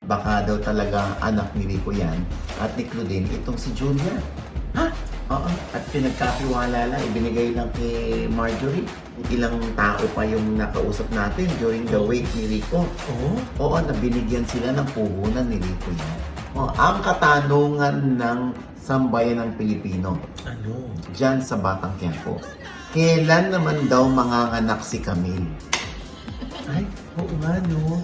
Baka daw talaga anak ni Rico yan at ni Claudine itong si Julia. Ha? Oo. At pinagkakiwala lang, ibinigay lang kay Marjorie. Ilang tao pa yung nakausap natin during the wake ni Rico. Oo? Oo, na binigyan sila ng puhunan ni Rico yan. Oh, ang katanungan ng sambayan ng Pilipino Ano? dyan sa Batang Quiapo, kailan naman daw manganganak si Camille? Ay, oo nga, no?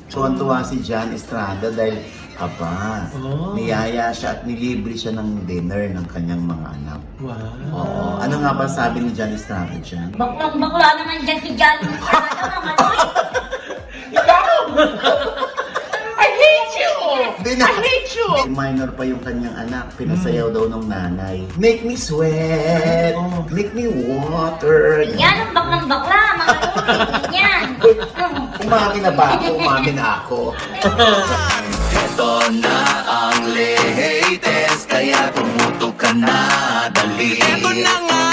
Tuwan-tuwa si John Estrada dahil Oh. niyaya siya at nilibre siya ng dinner ng kanyang mga anak. Wow. Oo. Ano nga ba sabi ni John Estrada dyan? Baklang-bakla naman dyan si John Estrada naman. I hate you! Bina- I hate you! Minor pa yung kanyang anak, pinasayaw daw ng nanay. Make me sweat, Oh. make me water. Yan ang baklang-bakla, mga lupi. Yan. Umamin na ba ako? Umamin na ako. Ito na ang latest, kaya tumutok ka na, dali. Ito na nga!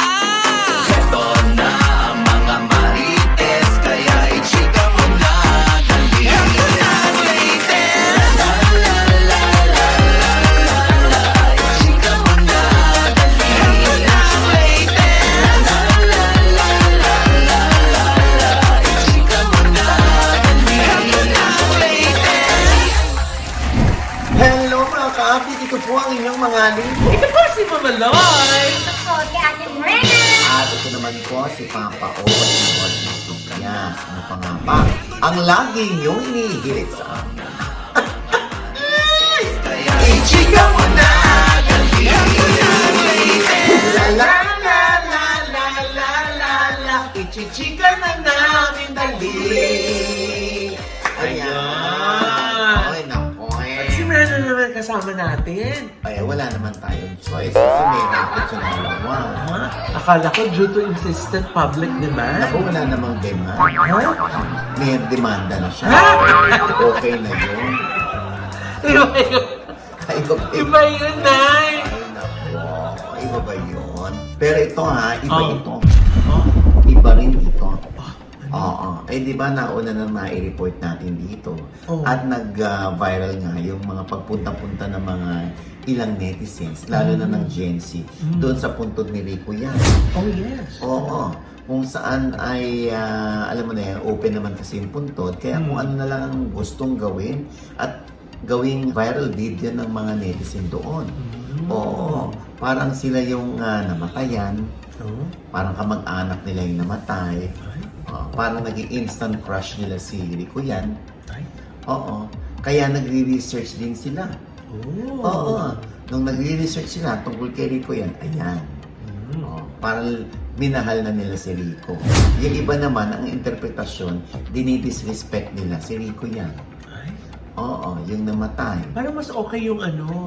Ito na ang mga marites, kaya i-chika mo na, dali. Ito na ang latest! La la la la la la la, i-chika mo na, dali. Ito na ang latest! La la la la la la la, i-chika mo na, dali. Ito na ang latest! Hello mga ka-update, ito po ang inyong mga lingko. Ito po si Mama Loy! Ito po si Ate Morena. At ito naman po si Papa O. Yes, ano pa nga ba? Ang lagi niyong inihilit sa amin. I-chika mo na, dali. La la la la la la la la, ichichika na namin dali. Ayan. Ay, nako Si Mena naman kasama natin. Ay, wala naman tayong choice. Kasi may nakit yung dalawa. Ha? Akala ko due to insistent public demand. Ako wala namang demand. Ha? May demanda na siya. Okay na yun. Iba yun. Ay, iba ba yun? Iba yun, Nay. Ay, nako. Iba ba yun? Pero ito ha, iba Oh. ito. Oh. Iba rin ito. Oo. Eh, di ba nauna na mai-report natin dito? Oh. At nag-viral nga yung mga pagpunta-punta ng mga ilang netizens, lalo na ng Gen Z, doon sa puntod ni Rico yan. Oh, yes. Oo. Kung saan ay, alam mo na yan, open naman kasi yung puntod. Kaya kung ano na lang ang gustong gawin at gawing viral video ng mga netizen doon. Oo. Parang sila yung namatayan. Oh. Parang kamag-anak nila yung namatay. Ay. Parang naging instant crush nila si Rico yan. Ay. Oo. Kaya nagre-research din sila. Oh. Oo. Nung nagre-research sila tungkol kay Rico yan, ayan. Oo. Parang minahal na nila si Rico. Yung iba naman, ang interpretasyon, dinidisrespect nila si Rico yan. Ay. Oo, yung namatay. Parang mas okay yung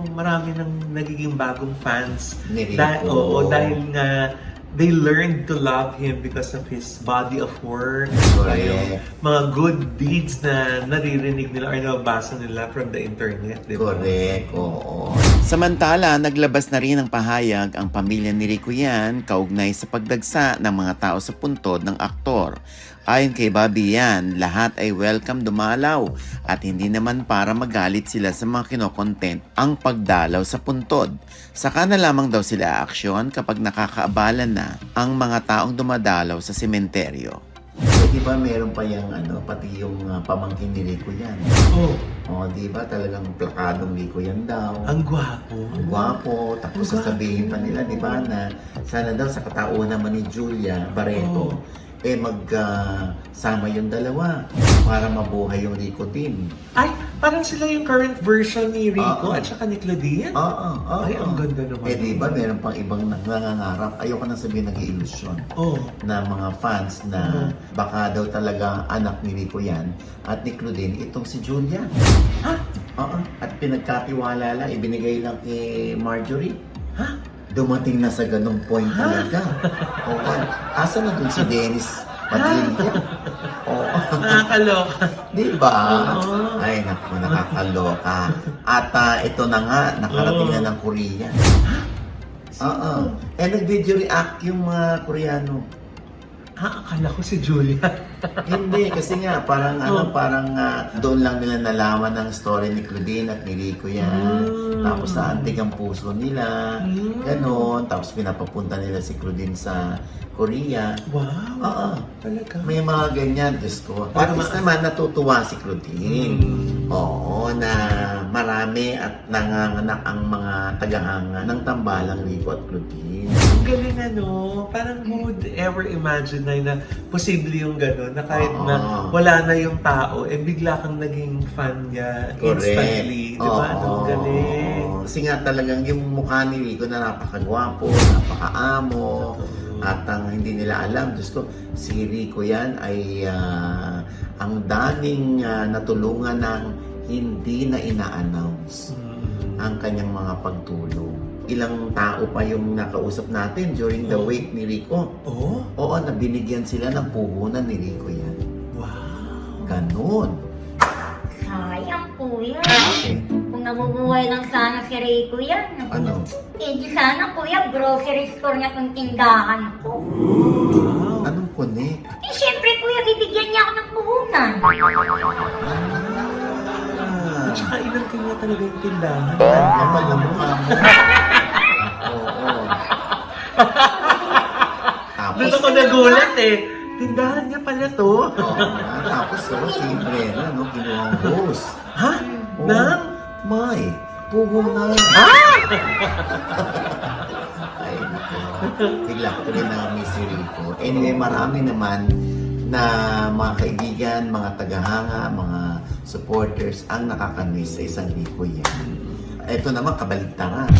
marami ng nagiging bagong fans. Ni Rico. Oo, dahil nga they learned to love him because of his body of work. Correct. Yung mga good deeds na naririnig nila or nababasa nila from the internet. Diba? Correct, oo. Samantala, naglabas na rin ng pahayag ang pamilya ni Rico Yan kaugnay sa pagdagsa ng mga tao sa puntod ng aktor. Ayon kay Bobby Yan, lahat ay welcome dumalaw at hindi naman para magalit sila sa mga kinokontent ang pagdalaw sa puntod. Saka na lamang daw sila aksyon kapag nakakaabala na ang mga taong dumadalaw sa sementeryo. Eh, di ba meron pa yung pati yung pamangkin ni Rico yan. Oh, O, di ba talagang plakadong Rico yan daw. ang gwapo. Ang gwapo. Tapos sasabihin pa nila, di ba, na sana daw sa katauhan naman ni Julia Barreto, sama yung dalawa para mabuhay yung Rico din. Ay, parang sila yung current version ni Rico Oo. at saka ni Claudine. Oo, oo. Ay, ang ganda naman. Eh, di ba, meron pang ibang nangangarap. Ayoko na sabihin nag-iilusyon Oh. na mga fans na baka daw talaga anak ni Rico yan at ni Claudine itong si Julia. Ha? Oo. At pinagkatiwala lang, ibinigay lang kay Marjorie. Ha? Dumating na sa ganung point talaga. Oo. Asa na dun si Dennis Padilla? Oo. Nakakaloka. Di ba? Oo. Ay, naku, nakakaloka. At ito na nga, nakarating na ng Korea. Oo. Eh, nag-video react yung mga Koreano. Ha? Akala ko si Julia. Hindi, kasi nga, parang doon lang nila nalaman ng story ni Claudine at ni Rico yan. Tapos naantig ang puso nila, ganon. Tapos pinapapunta nila si Claudine sa Korea. Wow. Oo. Talaga. May mga ganyan, Diyos ko. At least naman natutuwa si Claudine. Oo, na marami at nanganganak ang mga tagahanga ng tambalang Rico at Claudine. Ang galing ano, parang who would ever imagine na posible yung gano'n, na kahit na wala na yung tao, eh bigla kang naging fan niya instantly. Di ba? Ang galing. Kasi nga talagang yung mukha ni Rico na napakagwapo, napakaamo, at ang hindi nila alam, Diyos ko, si Rico yan ay ang daming natulungan ng hindi na ina-announce ang kanyang mga pagtulong. Ilang tao pa yung nakausap natin during the wake ni Rico. Oh? Oo, na binigyan sila ng puhunan ni Rico yan. Wow. Ganon. Sayang po yan. Okay. Kung nabubuhay lang sana si Rico yan. Ano? Eh di sana kuya, grocery store niya kung tindahan ko. Wow. Anong connect? Eh syempre kuya, bibigyan niya ako ng puhunan. At saka ilang kanya talaga yung tindahan. Kapal na mukha mo. Oo. Tapos, Doon ako nagulat eh. Tindahan niya pala to. tapos si Brenna, no, kinuha ang rose. Ha? Oo. Nang? May, puhunan. Ah! Ay, nako. Bigla ko rin na-miss si Rico. Anyway, marami naman na mga kaibigan, mga tagahanga, mga supporters ang nakakamiss sa isang Rico yan. Ito naman, kabaligtaran.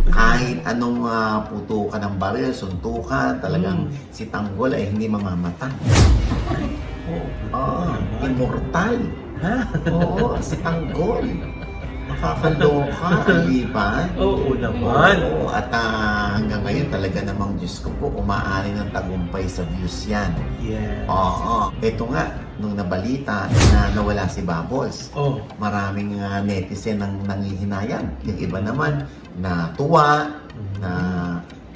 Kahit anong putukan ng baril, suntukan, talagang si Tanggol ay hindi mamamatay. Oo, immortal. Ha? Oo, si Tanggol. Makakaloka, di ba? Oo naman. Oo, at hanggang ngayon talaga namang Diyos ko po, umaari ng tagumpay sa views yan. Yes. Oo. Ito nga, nung nabalita na nawala si Bubbles, Oh. maraming netizen ang nangihinayang. Yung iba naman na tuwa, na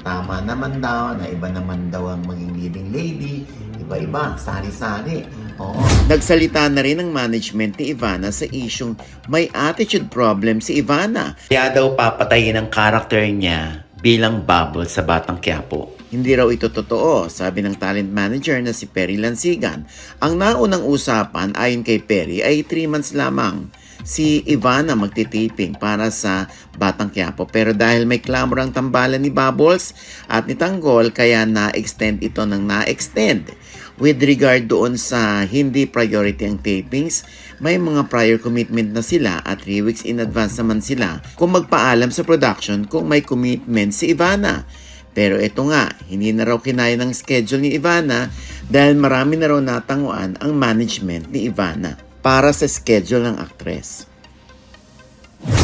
tama naman daw, na iba naman daw ang maging leading lady, iba-iba, sari-sari. Oo. Nagsalita na rin ang management ni Ivana sa isyung may attitude problem si Ivana. Kaya daw papatayin ang karakter niya bilang Bubble sa Batang Quiapo. Hindi raw ito totoo, sabi ng talent manager na si Perry Lansigan. Ang naunang usapan ayon kay Perry ay 3 months lamang si Ivana magtitaping para sa Batang Quiapo. Pero dahil may clamor ang tambalan ni Bubbles at ni Tanggol, kaya na-extend ito ng na-extend. With regard doon sa hindi priority ang tapings, may mga prior commitment na sila at 3 weeks in advance naman sila kung magpaalam sa production kung may commitment si Ivana. Pero ito nga, hindi na raw kinaya ng schedule ni Ivana dahil marami na raw natanguan ang management ni Ivana para sa schedule ng aktres.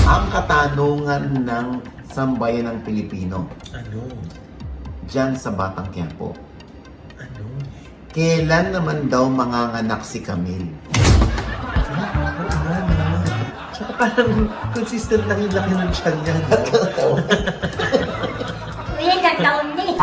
Ang katanungan ng sambayan ng Pilipino Ano? dyan sa Batang Quiapo, Ano? kailan naman daw manganganak si Camille? Oo nga naman. Tsaka parang consistent lang yung laki ng tiyan niya. No? Kuya, ilang taon na eh.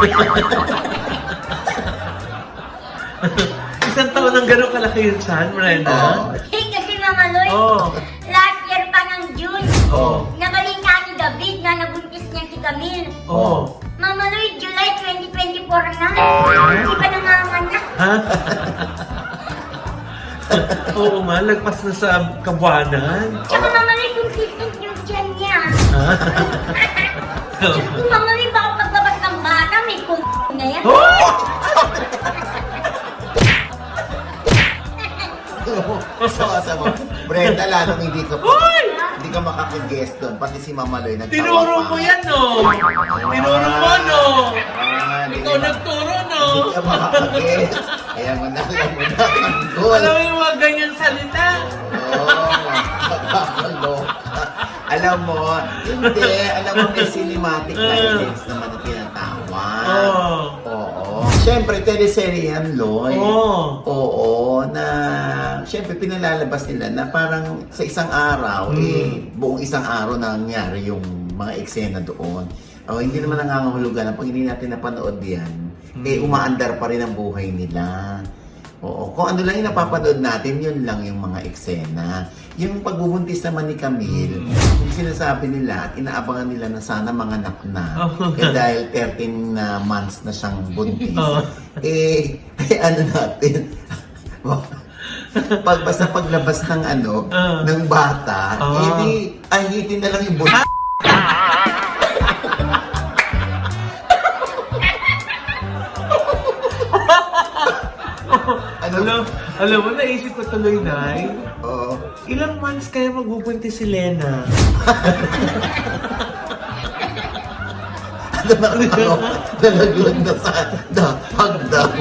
Isang taon ng gano'ng kalaki yung tiyan, Miranda. Oo. Eh, kasi Mama Loy, Oh. last year pa ng June, Oh. nabalita ni David na nabuntis niya si Camille. Oh. Mama Loy, July 2024 na. Hindi pa nanganganak. Ha? Oo nga, lagpas na sa kabuanan. Tsaka Mama Loy, consistent yung tiyan niya. Ha? Kung Mama Loy, baka paglabas ng bata, may kung na yan. Hoy! Sa mo, Brenda, lalong hindi ka Hoy! hindi ka makakag-guest doon. Pati si Mama Loy nagtawa Tinuro pa. mo yan, no? Tinuro mo, no? Hindi Ikaw ka- nagturo, no? Hindi ka makakag-guest. Kaya mo na, alam mo na, Tanggol. Alam mo yung mga ganyan salita? Oo, makakaloka. Alam mo, hindi. Alam mo, may cinematic license naman na tinatawag. Oo. Oo. Siyempre, teleserye yan, Loy. Oo. Oo, na siyempre pinalalabas nila na parang sa isang araw, buong isang araw na nangyari yung mga eksena doon. hindi naman nangangahulugan na pag hindi natin napanood yan, umaandar pa rin ang buhay nila. Oo, kung ano lang yung napapanood natin, yun lang yung mga eksena. Yung pagbubuntis naman ni Camille, yung sinasabi nila at inaabangan nila na sana mga anak na. Dahil 13 months na siyang buntis. Ano natin, basta paglabas ng ng bata, ahitin na lang yung buntis. Alam mo, naisip ko tuloy, Nay. Oo. Ilang months kaya magbubuntis si Lena? Nalaglag na sa hagdan.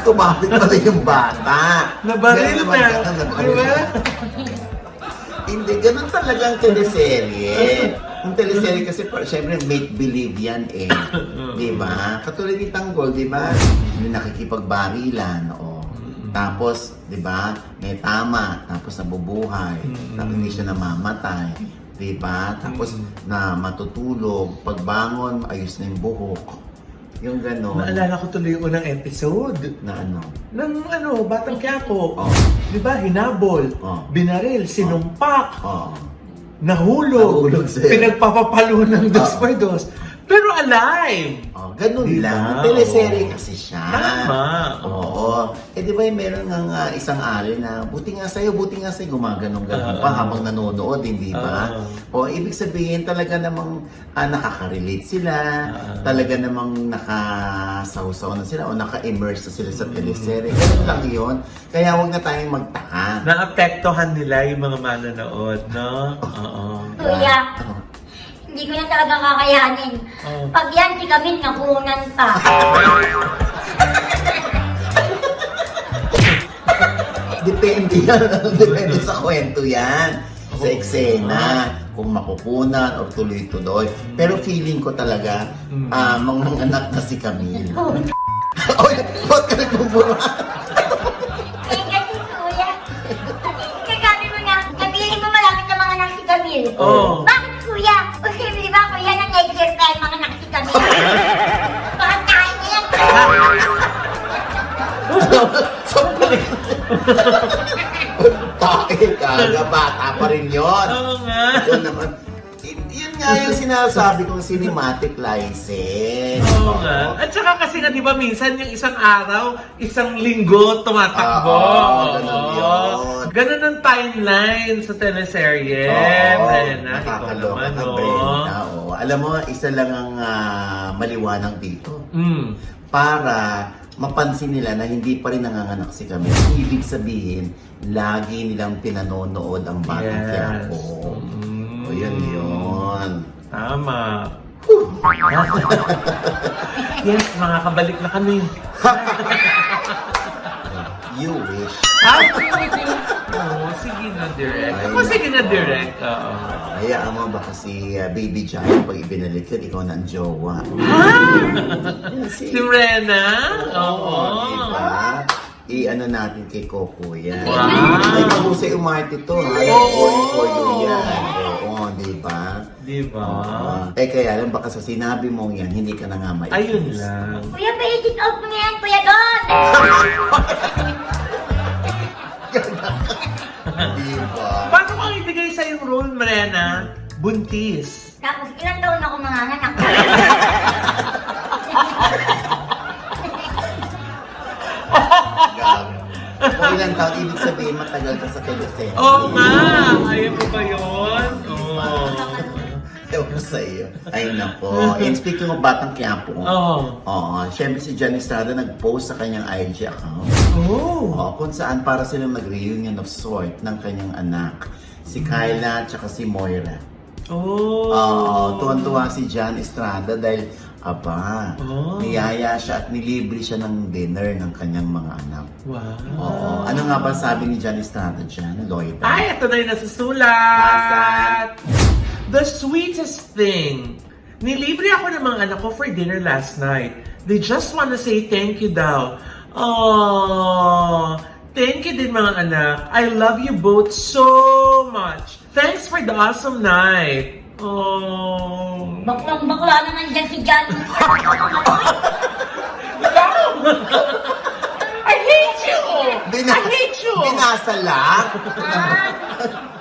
Kumapit pa rin yung bata. Nabaril Ganun naman na. nabaril. Diba? Hindi, ganun talaga ang teleserye. Ang teleserye kasi, syempre, make-believe yan eh. Di ba? Katulad ni Tanggol, di ba? Hindi nakikipagbarilan, Tapos, di ba, may tama, tapos nabubuhay, tapos hindi siya namamatay, di ba? Tapos na matutulog, pagbangon, ayos na yung buhok. Yung gano'n. Naalala ko tuloy yung unang episode. Na ano? Ng Batang Quiapo. Oh. Di ba, hinabol, binaril, sinumpak, nahulog, Nahulog sa'yo. pinagpapapalo ng dos by dos. Pero alive! Ganun Diba? lang. Teleserye kasi siya. Tama. Oo. Di ba meron ng isang ari na buti nga sa'yo, gumaganong-ganon pa habang nanonood, hindi ba? Ibig sabihin talaga namang nakaka-relate sila, talaga namang nakasawsaw na sila o naka-immerse na sila sa teleserye. Ganun lang yun. Kaya huwag na tayong magtaka. Naapektuhan nila yung mga manonood, no? Oo. Kuya, hindi ko yan talaga kakayanin. Pag yan si Camille, nakunan pa. Depende yan. Depende sa kwento yan. Sa eksena. Kung makukunan o tuloy-tuloy. Pero feeling ko talaga, mga anak na si Camille. Oy, ba't ka nagbubura? Kasi kuya, kagabi mo na, sabihin mo malapit na mga anak si Camille. Oo. Bakit kuya? Kasi di ba kuya na nag-surprise mga anak si Camille? Bakit kain na yan? Bakit? Bata pa rin yun. Oo nga. Yun naman. Yun nga yung sinasabi kong cinematic license. Oo nga. At saka kasi nga, di ba, minsan yung isang araw, isang linggo tumatakbo. Ganun yun. Ganun ang timeline sa teleserye. Brenda, ikaw Nakakaloka naman, ka, no? Brenda. Alam mo, isa lang ang maliwanag dito. Para mapansin nila na hindi pa rin nanganganak si Camille. Ibig sabihin, lagi nilang pinanonood ang Batang Quiapo. O yun. Tama. Yes, makakabalik na kami. You wish. Oo, sige na, direct. Ay, Ako, sige na, nako. direct. Oo. Hayaan mo baka si Baby Giant pag ibinalik yun, ikaw na ang jowa. Si Rena? Oo. Diba? I-ano natin kay Coco yan. Wow. Ay, mahusay umarte to, ha? Oo. For you yan. Oo, diba? Diba? Kaya lang, baka sa sinabi mong yan, hindi ka na nga may Ayun lang. Kuya, pa-edit out mo na yan, Kuya Don! Diba? Paano kang ibigay sa yung role, Rena? Buntis. Tapos ilang taon ako manganganak. Gabi. Kung ilang taon, ibig sabihin matagal ka sa teleserye. Oo nga! Ayaw mo ba yun? Oo. Ewan ko sa iyo. Ay nako. And speaking of Batang Quiapo, syempre si Jan Estrada nag-post sa kanyang IG account. Kung saan para silang mag-reunion of sort ng kanyang anak. Si Kyla at si Moira. Tuwan-tuwa si Jan Estrada dahil niyaya siya at nilibre siya ng dinner ng kanyang mga anak. Wow. Ano nga ba sabi ni Jan Estrada dyan, Lloyd? Ay, ito na yung nasusulat! The sweetest thing. Nilibre ako ng mga anak ko for dinner last night. They just wanna say thank you daw. Thank you din mga anak. I love you both so much. Thanks for the awesome night. Oh. Baklang-bakla naman dyan si Jan. I hate you! I hate you! Binasa lang.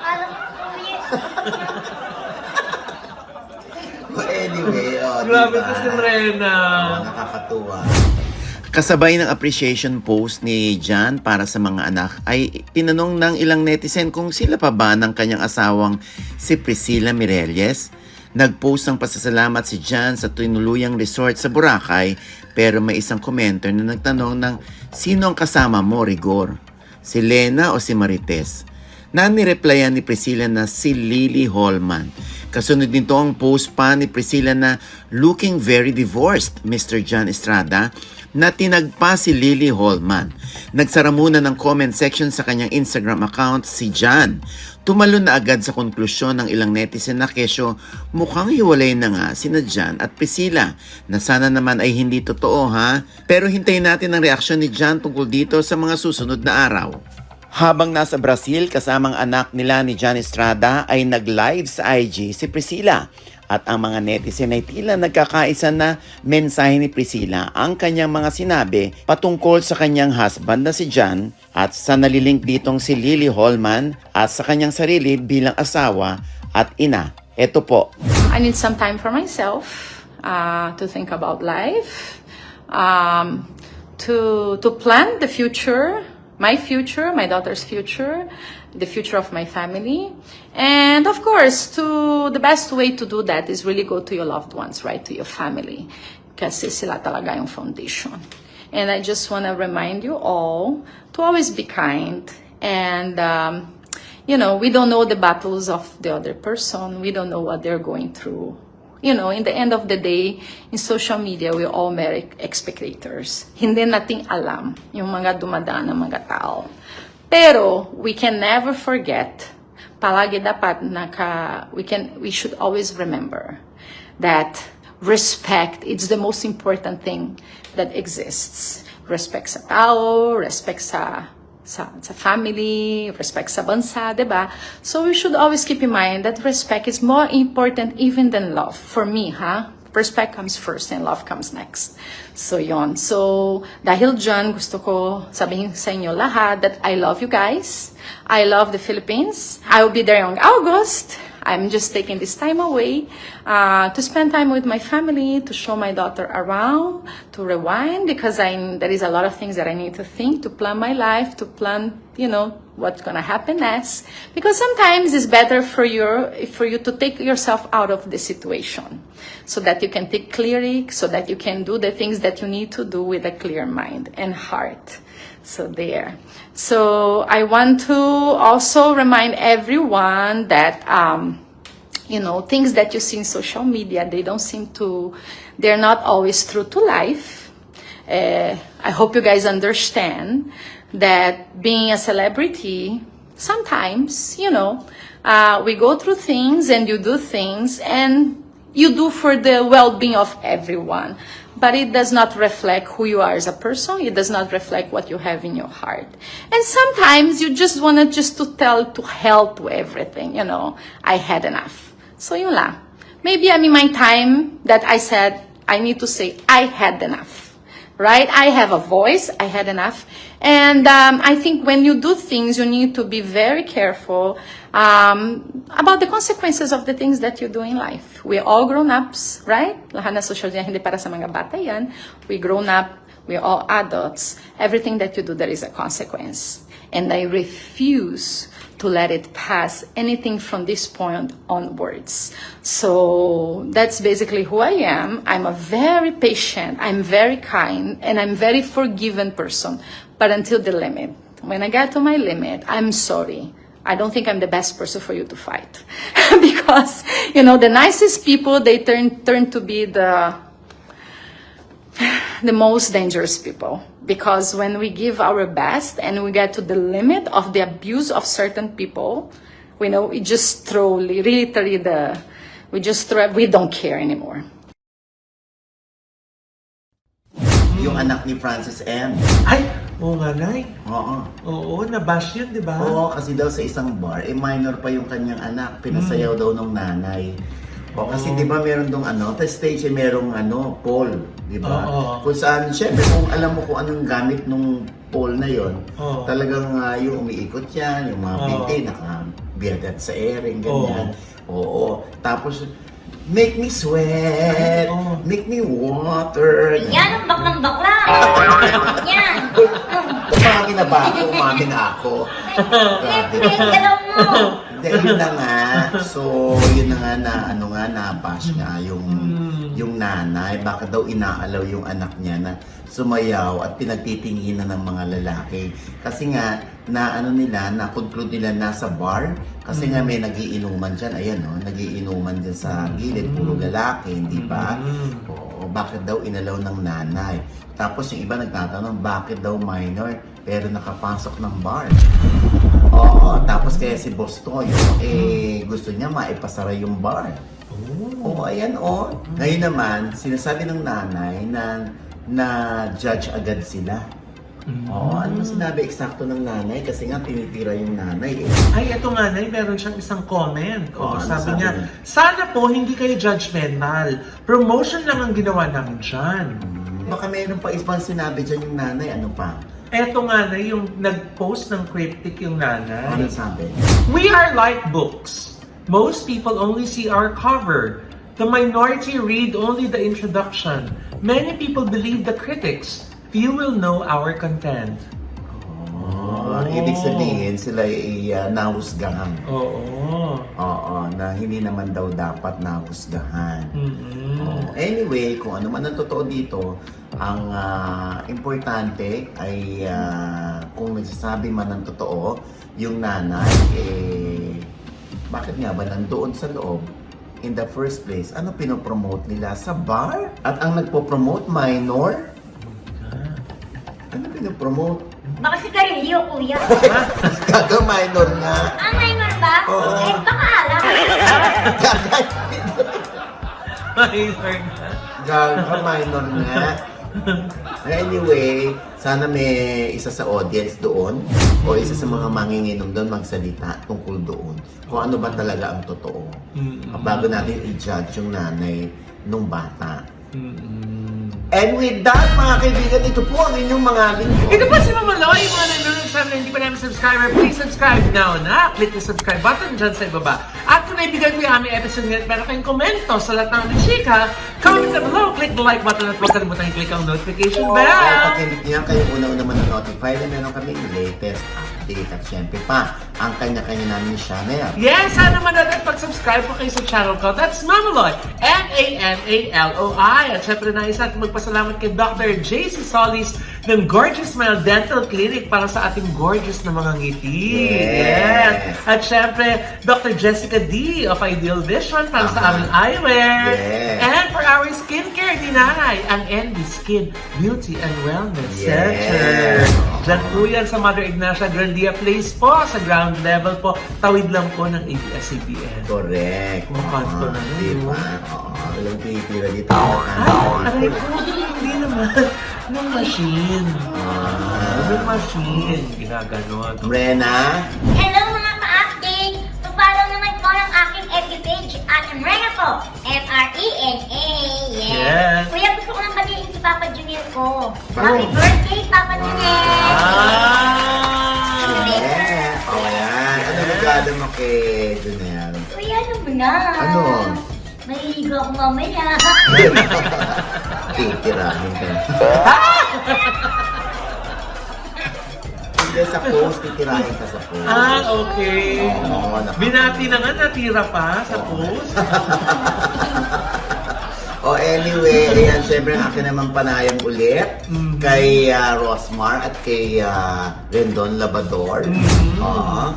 Alam ko yun. But anyway, Grabe diba? to si Rena. Nakakatuwa. Kasabay ng appreciation post ni Jan para sa mga anak ay tinanong ng ilang netizen kung sila pa ba ng kanyang asawang si Priscilla Mirelles. Nag-post ng pasasalamat si Jan sa tinuluyang resort sa Boracay pero may isang commenter na nagtanong ng sino ang kasama mo, Rigor? Si Lena o si Marites? Na nireplyan ni Priscilla na si Lily Holman. Kasunod nito ang post pa ni Priscilla na looking very divorced, Mr. Jan Estrada, na tinagpa si Lily Holman. Nagsara muna ng comment section sa kanyang Instagram account si Jan. Tumalon na agad sa konklusyon ng ilang netizen na kesyo mukhang hiwalay na nga sina Jan at Priscilla na sana naman ay hindi totoo ha. Pero hintayin natin ang reaksyon ni Jan tungkol dito sa mga susunod na araw. Habang nasa Brazil kasamang anak nila ni Jan Estrada ay nag-live sa IG si Priscilla. At ang mga netizen ay tila nagkakaisa na mensahe ni Priscilla ang kanyang mga sinabi patungkol sa kanyang husband na si Jan at sa nalilink ditong si Lily Holman at sa kanyang sarili bilang asawa at ina. Ito po. I need some time for myself to think about life, to plan the future, my daughter's future, the future of my family. And of course, the best way to do that is really go to your loved ones, right? To your family. Kasi sila talaga yung foundation. And I just want to remind you all to always be kind. And, we don't know the battles of the other person. We don't know what they're going through. In the end of the day, in social media, we all mere spectators. Hindi nating alam yung mga dumadaan ng mga tao. Pero, we can never forget, palagi dapat we should always remember that respect is the most important thing that exists. Respect sa tao, respect sa family, respect sa bansa, diba? So we should always keep in mind that respect is more important even than love. For me, respect comes first and love comes next. So yon. So dahil dyan, gusto ko sabihin sa inyo lahat that I love you guys. I love the Philippines. I will be there in August. I'm just taking this time away to spend time with my family, to show my daughter around, to rewind, because there is a lot of things that I need to think, to plan my life, to plan, what's gonna happen next. Because sometimes it's better for you to take yourself out of the situation, so that you can think clearly, so that you can do the things that you need to do with a clear mind and heart. So there. So I want to also remind everyone that, things that you see in social media, they're not always true to life. I hope you guys understand that being a celebrity, sometimes, we go through things and you do things and you do for the well-being of everyone. But it does not reflect who you are as a person. It does not reflect what you have in your heart. And sometimes you just want to hell to everything, I had enough. So yun lang. Maybe I'm in my time that I said, I need to say, I had enough. Right? I have a voice, I had enough. And I think when you do things, you need to be very careful about the consequences of the things that you do in life. We're all grown-ups, right? Lahat na social media, hindi para sa mga bata yan. We're grown-up, we're all adults. Everything that you do, there is a consequence. And I refuse to let it pass anything from this point onwards. So that's basically who I am. I'm a very patient, I'm very kind, and I'm very forgiving person, but until the limit. When I get to my limit, I'm sorry. I don't think I'm the best person for you to fight. Because, the nicest people, they turn to be the most dangerous people. Because when we give our best and we get to the limit of the abuse of certain people, we just throw, literally we don't care anymore. Yung anak ni Francis M. Ay! Oo nga, Nay. Oo. Oo, nabash yun, di ba? Oo, kasi daw sa isang bar, minor pa yung kanyang anak, pinasayaw daw ng nanay. O kasi di ba meron dong stage merong pole, di ba? Oo. Kung saan, syempre kung alam mo kung anong gamit nung pole na yon, Oo. talagang yung umiikot yan, yung mga Oo. binti, nakabiyagat sa airing, ganyan. Oo. Tapos, make me sweat, Oo. make me water. Yan ang baklang bakla. Yan. Umami na ba ako? Umami na ako. Grabe. Galaw mo. Hindi, yun na nga. So, yun na nga na-bash nga yung nanay. Baka daw inaalaw yung anak niya na sumayaw at pinagtitinginan ng mga lalaki. Kasi nga, na-conclude nila nasa bar. Kasi nga may nagiinuman dyan. Ayan, nagiinuman dyan sa gilid. Puro lalaki, hindi ba? Oo, bakit daw inalaw ng nanay? Tapos yung iba nagtatanong, bakit daw minor pero nakapasok ng bar? Oo, tapos kaya si Boss Toyo, gusto niya maipasara yung bar. Oo, ayan Ngayon naman, sinasabi ng nanay na judge agad sila. Oo, ano sinabi eksakto ng nanay? Kasi nga tinitira yung nanay Ay, eto nga na, meron siyang isang comment. Ano Sabi sabi niya, niya? sana po hindi kayo judgmental. Promotion lang ang ginawa namin dyan. Baka meron pa ibang sinabi dyan yung nanay, ano pa? Eto nga na, yung nag-post ng cryptic yung nanay. Ano sabi? We are like books. Most people only see our cover. The minority read only the introduction. Many people believe the critics. Few will know our content. Ibig sabihin, sila ay nahusgahan. Oo. Oo, na hindi naman daw dapat nahusgahan. Mm-mm. Anyway, kung ano man ang totoo dito, ang importante ay kung nagsasabi man ng totoo, yung nanay, bakit nga ba nandoon sa loob? In the first place, ano pinopromote nila? Sa bar? At ang nagpo-promote, minor? Ano pinopromote? Baka si Carillo, kuya. Gaga minor nga. Minor ba? Oo. Baka alam. Gaga Minor na. Gaga minor nga. Anyway, sana may isa sa audience doon o isa sa mga manginginom doon magsalita tungkol doon kung ano ba talaga ang totoo. Bago natin i-judge yung nanay nung bata. And with that, mga kaibigan, ito po ang inyong mga lingkod. Ito po si Mama Loy, mga nanonood sa amin na hindi pa namin subscriber. Please subscribe now na. Click the subscribe button dyan sa ibaba. At kung naibigan ko yung aming episode ngayon, meron kayong komento sa lahat ng aming chika, comment na below, click the like button at huwag kalimutan i-click ang notification Kaya bell. pag-click niya, kayo una-una notify na meron kami latest update. At syempre pa, ang kanya-kanya namin channel. Yes, sana manood at pag-subscribe po kayo sa channel ko. That's Mama Loy, M-A-M-A-L-O-I. At syempre na isa natin magpasalamat kay Dr. JC Solis ng Gorgeous Smile Dental Clinic para sa ating gorgeous na mga ngiti. Yes. At syempre, Dr. Jessica D of Ideal Vision para sa aming eyewear. Yes. And for our skincare ni Nanay, ang NB Skin Beauty and Wellness Yes. Center. Diyan po yan sa Mother Ignacia Grandia Place po, sa ground level po. Tawid lang po ng ABS-CBN. Correct. Kumakanto na yun. Di ba? Oo, walang pinipira dito. Ay, aray ko, hindi naman. Ng machine. Ng machine. Ginaganon. Rena? Hello mga ka-update! Follow naman po ng aking FB page at Mrena po. M-R-E-N-A. Yes. Kuya, gusto ko nang batiin si Papa Junior ko. Wow. Happy birthday, Papa Junior! Yeah. Oh, yan. Ano regalo mo kay Junel? Kuya, ano mo na? Ano? Maliligo ako mamaya. Titirahin ka. Hindi sa post, titirahin ka sa post. Okay. Oo, Binati na nga, natira pa sa post. Anyway, ayan, syempre ang akin naman panayam ulit kay Rosmar at kay Rendon Labador.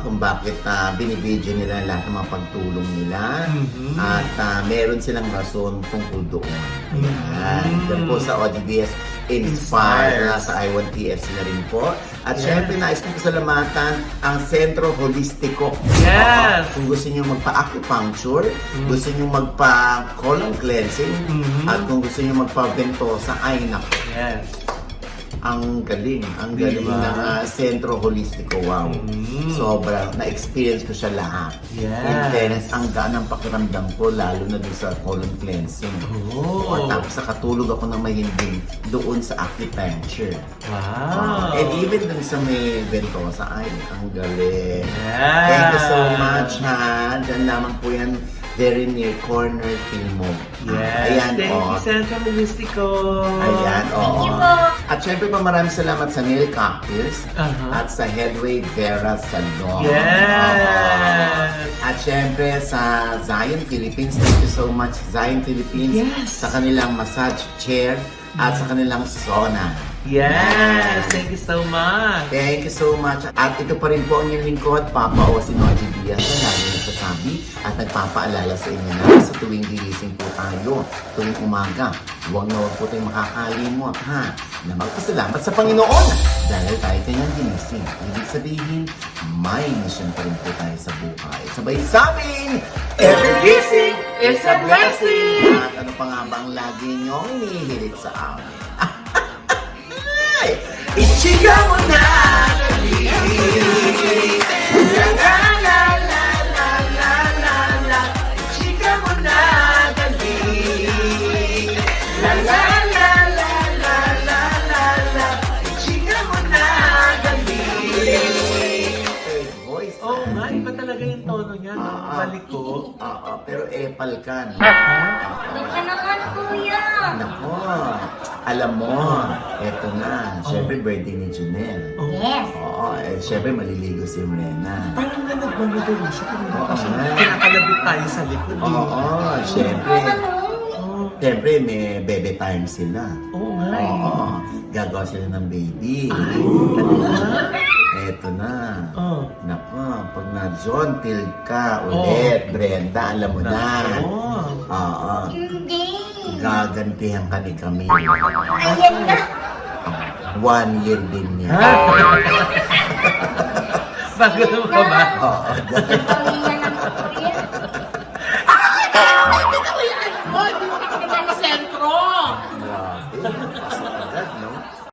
Kung bakit binibidyo nila lahat ng mga pagtulong nila. At meron silang rason tungkol doon. Ayan. Diyan po sa OGDS Inspire, sa I1TFC na rin po. At syempre, nais kong pasalamatan ang Sentro Holistiko. Yes! Kung gusto nyo magpa-acupuncture, gusto nyo magpa-colon cleansing, at kung gusto nyo magpa-ventosa, ay naku. Yes. Ang galing Diba? ng Centro Holistico. Wow. Sobrang na-experience ko siya lahat. Yes. In fairness, ang gaan ng pakiramdam ko, lalo na doon sa colon cleansing. Oh. Tapos nakatulog ako ng mahimbing doon sa acupuncture. Wow. And even dun sa may Ventosa, ay, ang galing. Yeah. Thank you so much, ha. Diyan lamang po yan, very near corner Timog. Yes. Ayan, Thank you, Centro Mystico. Ayan, oo. you po. At syempre pa maraming salamat sa Nail Cocktails at sa Headway Vera Salon. Yes. Oo. At syempre sa Zion Philippines, thank you so much Zion Philippines Yes. sa kanilang massage chair at sa kanilang sauna. Yes. Thank you so much. Thank you so much. At ito pa rin po ang inyong lingkod, Papa O, si Noji Diaz na lagi nagsasabi at nagpapaalala sa inyo na sa tuwing gigising po tayo, tuwing umaga, huwag na huwag po tayong makakalimot, ha? Na magpasalamat sa Panginoon dahil tayo kanyang ginising. Ibig sabihin, may mission pa rin po tayo sa buhay. Sabay sabing, every gising is a blessing! At ano pa nga ba ang lagi niyong inihirit sa amin? Ichika mo na! La la la la la la la la. Ichika mo na, dali. La la la la la la la la. Ichika mo na, dali. Voice. Oh, nga. Iba talaga yung tono niya. No? Baliko. Pero epal ka, no? Ba't ka naman, kuya? Nako, alam mo, eto na. Siyempre, birthday ni Junel. Yes. Oo, siyempre maliligo si Mrena. Parang na nagmamadali siya. Oo Kasi nga. kinakalabit tayo sa likod. Oo, siyempre. Ano? Siyempre, may bebe time sila. Oo nga. Oo, gagawa sila ng baby. Eto na. Oh. Nako, pag na-John Till ka ulit, Brenda, alam mo na. Oh. Oo, Hindi. gagantihan ka ni Camille. Ayan na. 1 year din niya. Bago na ba? Oo,